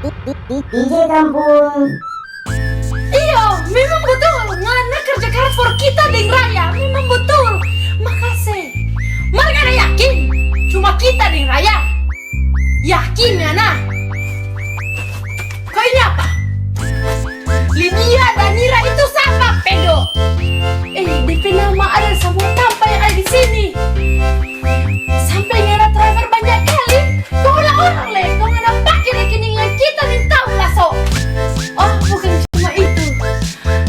Djkampung. Iya, memang betul. Ngana kerja keras for kita deng Raya. Memang betul. Makasih. Mereka ada yakin cuma kita deng Raya. Yakin Ngana? Kau ini apa? Lydia dan Nira itu siapa, pedo? DP nama ada semua tanpa yang ada di sini. Sampai Ngana transfer banyak kali. Kau lah orang leh. Kau Ngana pakai rekening yang kita minta lah so. Oh, bukan cuma itu.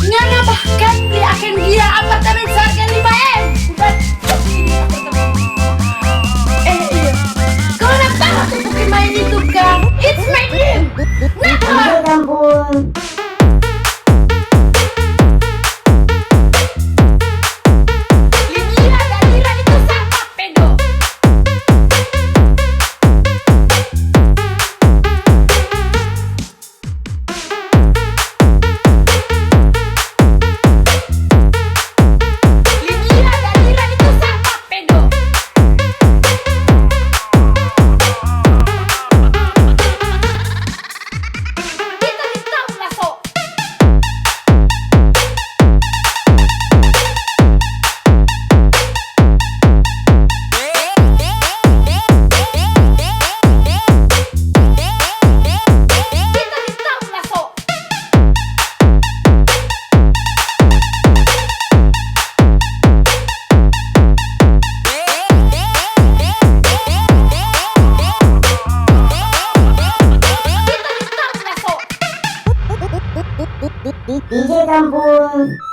Ngana bahkan beli akan dia apartemen seharga 5M. Bukan ini apartemen. Iya. Kau nak tahu aku bukan main itu kan? It's my name. Nah. Djkampung. Djkampung.